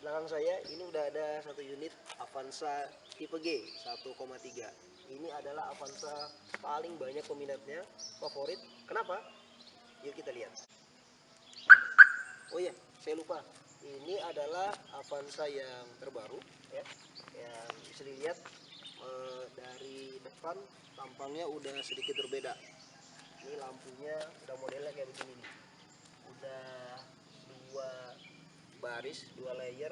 belakang saya ini udah ada satu unit Avanza tipe G 1,3. Ini adalah Avanza paling banyak peminatnya, favorit. Kenapa? Yuk kita lihat. Oh iya, saya lupa. Ini adalah Avanza yang terbaru ya. Yang bisa dilihat dari depan tampangnya udah sedikit berbeda. Ini lampunya udah modelnya kayak begini nih. Udah dua baris, dua layer,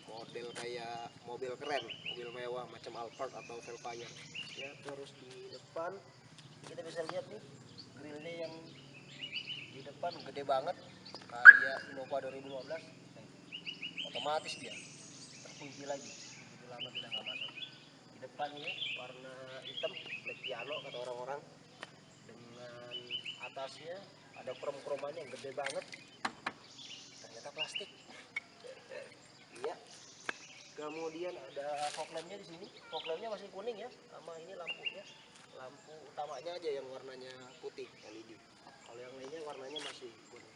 model kayak mobil keren, mobil mewah macam Alphard atau Velfire ya. Terus di depan kita bisa lihat nih grillnya yang di depan gede banget kayak Innova 2015. Otomatis dia terkunci lagi, begitu lama kita nggak masuk. Di depan ini warna hitam, black piano kata orang-orang, dengan atasnya ada krom-kromannya yang gede banget, ternyata plastik. Iya. Kemudian ada fog lampnya di sini. Fog lampnya masih kuning ya, sama ini lampunya. Lampu utamanya aja yang warnanya putih LED. Kalau yang lainnya warnanya masih kuning.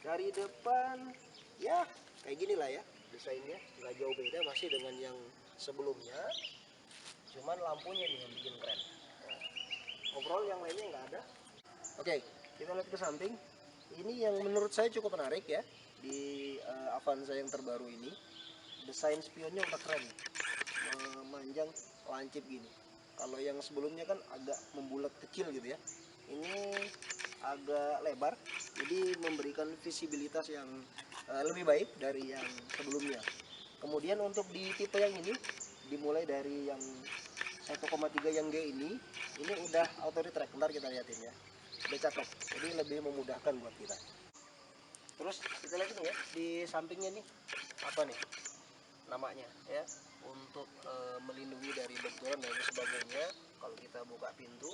Dari depan ya kayak gini lah ya desainnya, nggak jauh beda masih dengan yang sebelumnya. Cuman lampunya nih yang bikin keren. Nah, overall yang lainnya nggak ada. Oke, kita lihat ke samping. Ini yang menurut saya cukup menarik ya di Avanza yang terbaru ini. Desain spionnya udah keren, memanjang lancip gini. Kalau yang sebelumnya kan agak membulat kecil gitu ya, ini agak lebar, jadi memberikan visibilitas yang lebih baik dari yang sebelumnya. Kemudian untuk di tipe yang ini, dimulai dari yang 1,3 yang G ini udah auto retract. Ntar kita liatin ya, udah cakep, jadi lebih memudahkan buat kita. Terus kita lihat ini ya, di sampingnya nih apa nih namanya ya, untuk melindungi dari benturan dan sebagainya. Kalau kita buka pintu,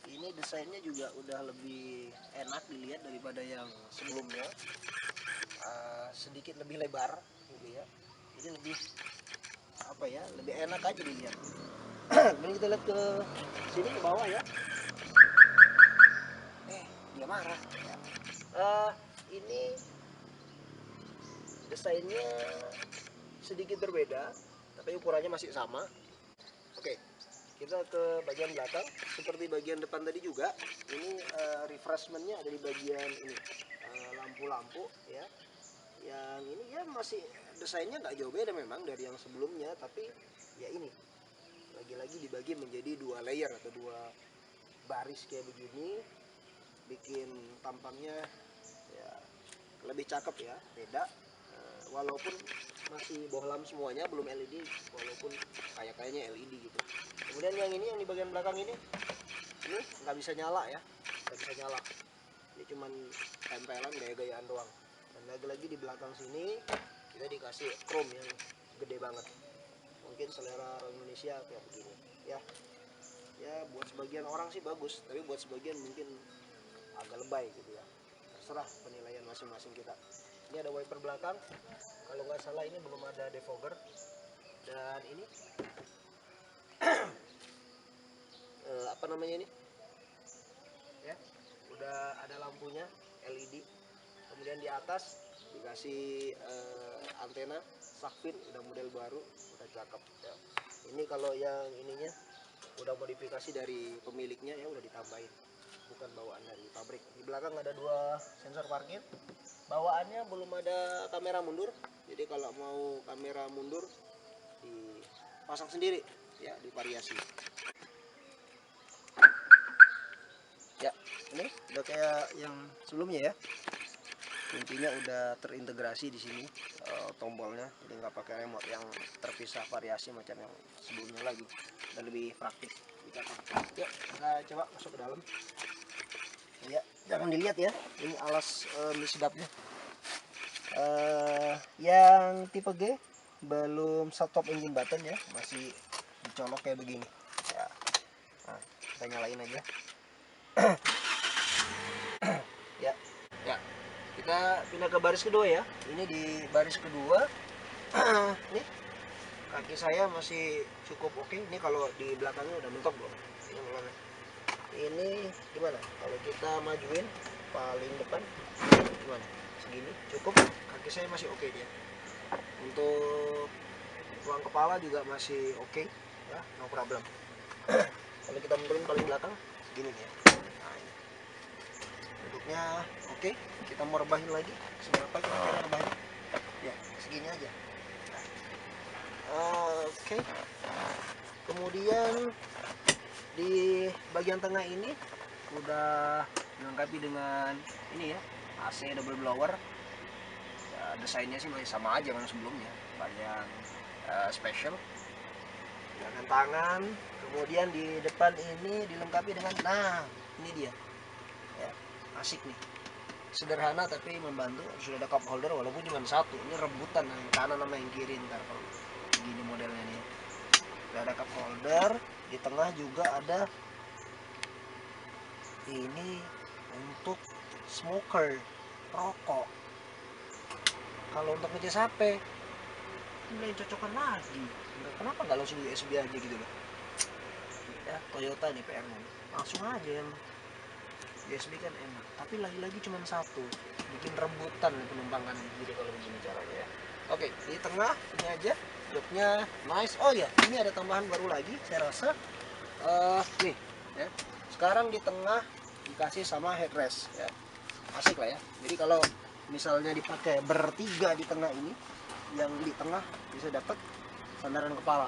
ini desainnya juga udah lebih enak dilihat daripada yang sebelumnya. Sedikit lebih lebar gitu ya, jadi lebih apa ya, lebih enak aja dilihat. Kemudian kita lihat ke sini, ke bawah ya. Dia marah ya. Ini desainnya sedikit berbeda, tapi ukurannya masih sama. Oke, kita ke bagian belakang. Seperti bagian depan tadi juga, ini refreshmentnya ada di bagian ini, lampu-lampu ya. Yang ini ya masih desainnya nggak jauh beda memang dari yang sebelumnya, tapi ya ini lagi-lagi dibagi menjadi dua layer atau dua baris kayak begini, bikin tampangnya ya lebih cakep ya, beda. Walaupun masih bohlam semuanya, belum LED, walaupun kayaknya LED gitu. Kemudian yang ini, yang di bagian belakang ini nggak bisa nyala ya, nggak bisa nyala. Ini cuman tempelan gaya-gayaan doang. Dan lagi-lagi di belakang sini kita dikasih chrome yang gede banget. Mungkin selera orang Indonesia kayak begini ya. Ya buat sebagian orang sih bagus, tapi buat sebagian mungkin agak lebay gitu ya. Terserah penilaian masing-masing kita. Ini ada wiper belakang, kalau nggak salah ini belum ada defogger. Dan ini apa namanya ini ya, udah ada lampunya LED. Kemudian di atas dikasih antena Sakfin, udah model baru, udah cakep ya. Ini kalau yang ininya udah modifikasi dari pemiliknya ya, udah ditambahin, bukan bawaan dari pabrik. Di belakang ada dua sensor parkir. Bawaannya belum ada kamera mundur, jadi kalau mau kamera mundur dipasang sendiri ya, divariasi. Ya, ini udah kayak yang sebelumnya ya. Kuncinya udah terintegrasi di sini, tombolnya, jadi nggak pakai remote yang terpisah variasi macam yang sebelumnya lagi, dan lebih praktis. Yuk kita coba masuk ke dalam. Ya, jangan dilihat ya, ini alas mie sedapnya. Yang tipe G belum stop engine button ya, masih dicolok kayak begini ya. Nah, kita nyalain aja. Ya, ya. Kita pindah ke baris kedua ya. Ini di baris kedua. Nih kaki saya masih cukup oke. Ini kalau di belakangnya udah mentok belum? Ini gimana? Kalau kita majuin paling depan, gimana? Segini cukup. Kaki saya masih oke dia. Untuk ruang kepala juga masih oke, ya, no problem. Kalau kita mundurin paling belakang segini nih ya. Nah, ini duduknya oke. Kita mau rebahin lagi seberapa kira-kira rebahin? Ya segini aja. Oke. Kemudian di bagian tengah ini udah dilengkapi dengan ini ya, AC double blower. Ya, desainnya sih masih sama aja dengan sebelumnya, banyak special. Gerakan tangan. Kemudian di depan ini dilengkapi dengan, nah ini dia ya, asik nih, sederhana tapi membantu. Sudah ada cup holder walaupun cuma satu, ini rebutan yang kanan sama yang kiri ntar kalau begini modelnya nih. Sudah ada cup holder, di tengah juga ada ini untuk smoker, rokok. Kalau untuk ngecas HP ini cocokan lagi, kenapa nggak langsung USB aja gitu loh ya. Toyota nih PR langsung aja yang USB kan enak, tapi lagi-lagi cuma satu, bikin rebutan penumpang kan. Jadi kalau begini caranya ya. Oke, di tengah ini aja joknya nice. Oh ya, ini ada tambahan baru lagi saya rasa. Nih ya, sekarang di tengah dikasih sama headrest ya, asik lah ya. Jadi kalau misalnya dipakai bertiga di tengah ini, yang di tengah bisa dapat sandaran kepala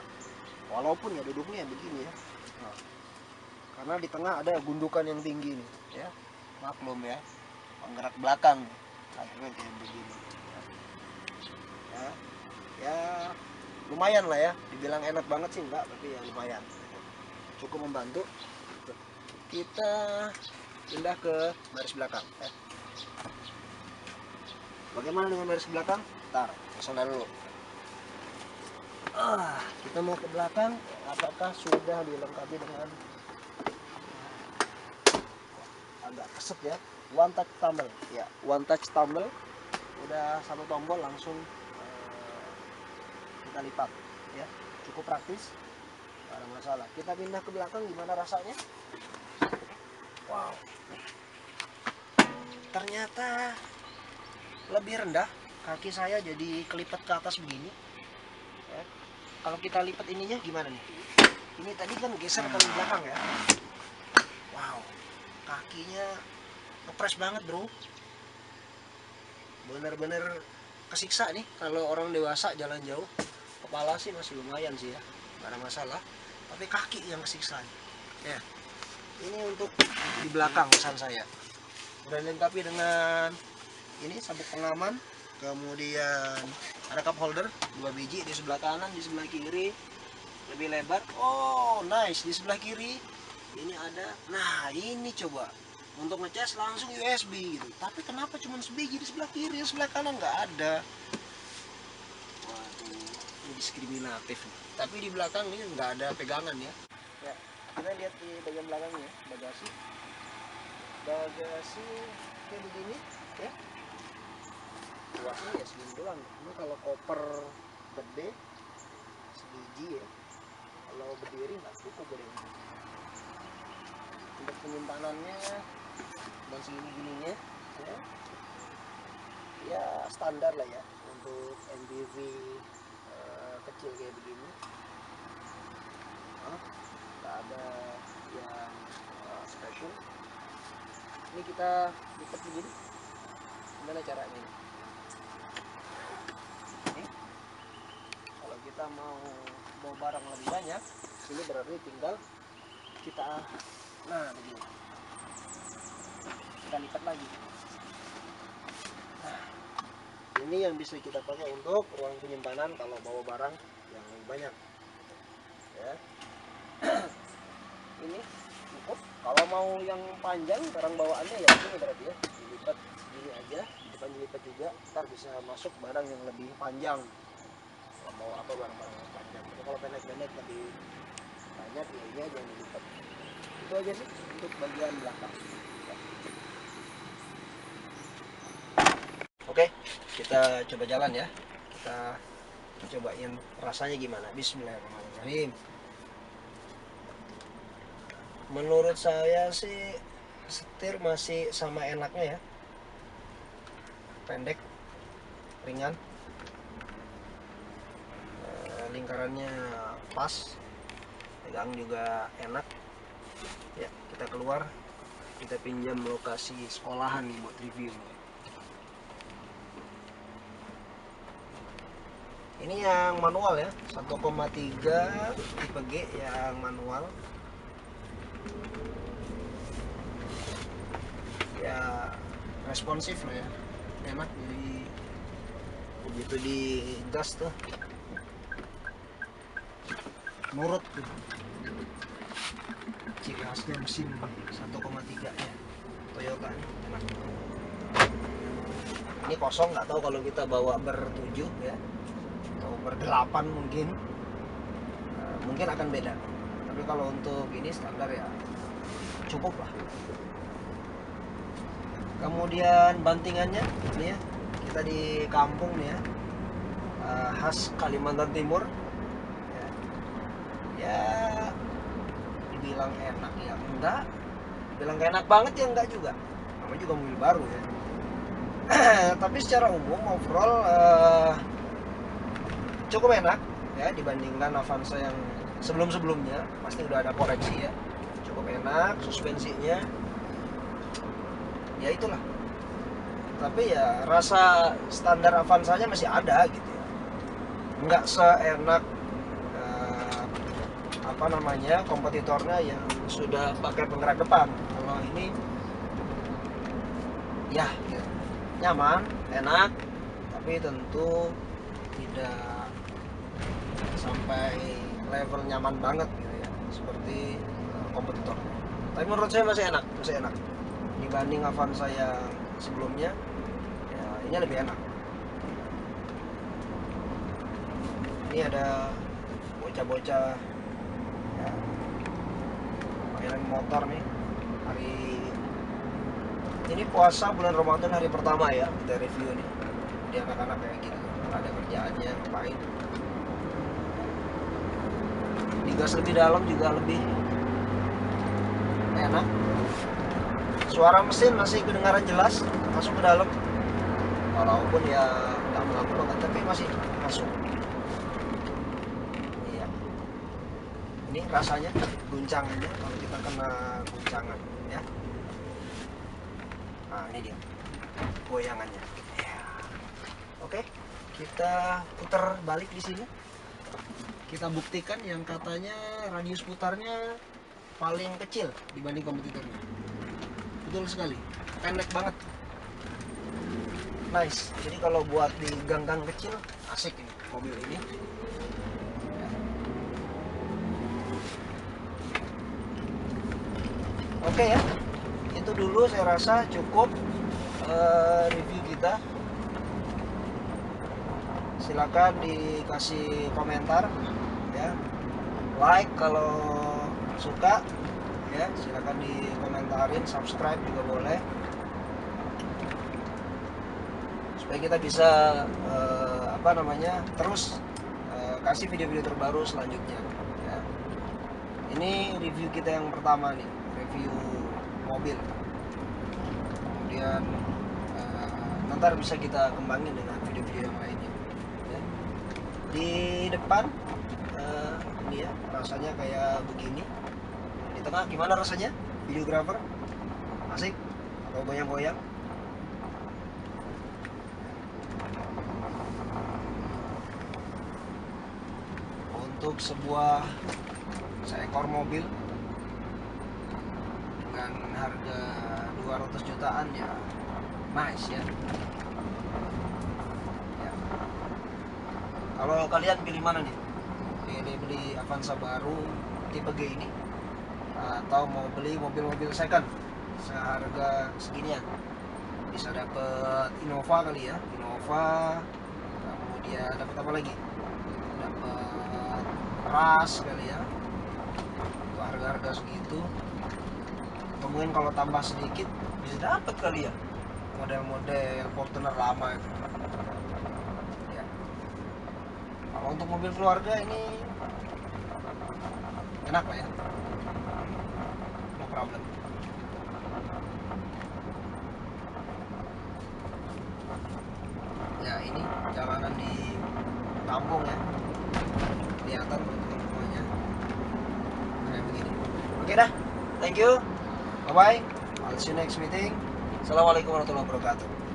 walaupun ya duduknya begini ya. Nah, karena di tengah ada gundukan yang tinggi nih ya, maklum ya, penggerak belakang akhirnya kayak begini ya. Ya lumayan lah ya, dibilang enak banget sih enggak, tapi ya lumayan, cukup membantu. Kita pindah ke baris belakang ya. Bagaimana dengan baris belakang? Ntar kesana dulu. Kita mau ke belakang, apakah sudah dilengkapi dengan agak keset ya, one touch tumble ya, one touch tumble. Udah satu tombol langsung kita lipat ya, cukup praktis, gak ada masalah. Kita pindah ke belakang, gimana rasanya? Wow, ternyata lebih rendah, kaki saya jadi kelipat ke atas begini ya. Kalau kita lipat ininya gimana nih, ini tadi kan geser ke belakang ya. Wow, kakinya ngepres banget bro, bener-bener kesiksa nih. Kalau orang dewasa jalan jauh, kepala sih masih lumayan sih ya, gak ada masalah, tapi kaki yang kesiksa ya. Ini untuk di belakang pesan saya udah dilengkapi dengan ini sabuk pengaman, kemudian ada cup holder 2 biji di sebelah kanan, di sebelah kiri lebih lebar. Oh nice, di sebelah kiri ini ada. Nah ini coba untuk ngecas langsung USB gitu, tapi kenapa cuma sebiji di sebelah kiri, di sebelah kanan nggak ada? Waduh, ini diskriminatif. Tapi di belakang ini nggak ada pegangan ya. Ya, kita lihat di bagian belakangnya, bagasi kayak begini ya. Luasnya ya segini doang. Ini kalau koper gede sebiji ya, kalau berdiri nggak cukup gede. Untuk penyimpanannya dan segini-gininya ya standar lah ya untuk MPV kecil kayak begini. Nggak ada yang special. Ini kita lipat begini, gimana caranya ini? Kalau kita mau bawa barang lebih banyak, ini berarti tinggal kita, nah begini, kita lipat lagi. Nah, ini yang bisa kita pakai untuk ruang penyimpanan kalau bawa barang yang lebih banyak ya. Ini cukup. Kalau mau yang panjang barang bawaannya ya ini berarti ya, dilipat gini aja, di depan dilipat juga, ntar bisa masuk barang yang lebih panjang. Kalau mau apa barang-barang yang panjang, tapi kalau pendek-pendek lebih banyak ya ini aja yang dilipat. Itu aja sih untuk bagian belakang ya. Oke, kita coba jalan ya, kita cobain rasanya gimana. Bismillahirrahmanirrahim. Menurut saya sih setir masih sama enaknya ya, pendek, ringan, lingkarannya pas, pegang juga enak ya. Kita keluar, kita pinjam lokasi sekolahan nih buat review. Ini yang manual ya, 1,3 tipe G yang manual ya, responsif lah ya, enak. Jadi begitu di gas tuh nurut tuh. Ciri khasnya mesin 1,3 ya Toyota, enak. Ini kosong, nggak tahu kalau kita bawa ber-7 ya atau ber-8 mungkin akan beda, tapi kalau untuk ini standar ya cukup lah. Kemudian bantingannya ini ya, kita di kampung nih ya, khas Kalimantan Timur ya, dibilang enak ya enggak, bilang enak banget ya enggak juga, namanya juga mobil baru ya. Tapi secara umum overall cukup enak ya, dibandingkan Avanza yang sebelum-sebelumnya. Pasti udah ada koreksi ya, cukup enak. Suspensinya ya itulah, tapi ya rasa standar Avanzanya masih ada gitu ya, nggak seenak apa namanya kompetitornya yang sudah pakai penggerak depan. Kalau ini ya gitu, nyaman, enak, tapi tentu tidak sampai level nyaman banget gitu ya, seperti kompetitor. Tapi menurut saya masih enak dibanding Avanza yang sebelumnya ya, ini lebih enak. Ini ada bocah-bocah ya, mainan motor nih. Hari ini puasa bulan Ramadan, hari pertama ya kita review nih. Di anak-anak kayak gitu, ada kerjaannya ngapain. Digas lebih dalam juga lebih enak. Suara mesin masih kedengaran jelas masuk ke dalam, walaupun ya nggak melambung banget, tapi masih masuk. Iya, ini rasanya guncangannya kalau kita kena guncangan ya. Nah ini dia goyangannya ya. Oke, kita putar balik di sini, kita buktikan yang katanya radius putarnya paling kecil dibanding kompetitornya. Betul sekali, pendek banget, nice. Jadi kalau buat di gang-gang kecil asik ini mobil ini. Oke ya, itu dulu saya rasa cukup review kita. Silakan dikasih komentar ya, like kalau suka ya, silakan dikomentarin, subscribe juga boleh, supaya kita bisa apa namanya terus kasih video-video terbaru selanjutnya ya. Ini review kita yang pertama nih, review mobil. Kemudian nanti bisa kita kembangin dengan video-video yang lainnya ya. Di depan ini ya, rasanya kayak begini. Di tengah gimana rasanya? Videographer asik atau goyang-goyang? Untuk sebuah seekor mobil dengan harga 200 jutaan ya nice ya. Kalau kalian pilih mana nih? Beli Avanza baru tipe G ini, atau mau beli mobil-mobil second seharga seginian? Bisa dapat Innova kali ya, Innova. Kemudian dapat apa lagi? Dapat Ras kali ya, untuk harga-harga segitu. Atau mungkin kalau tambah sedikit bisa dapat kali ya model-model Fortuner lama itu ya. Kalau untuk mobil keluarga ini enak lah ya, no problem. Ya ini jalanan di kampung ya, kelihatan teman-teman semuanya kayak begini. Oke dah, thank you, bye bye, I'll see you next meeting. Assalamualaikum warahmatullahi wabarakatuh.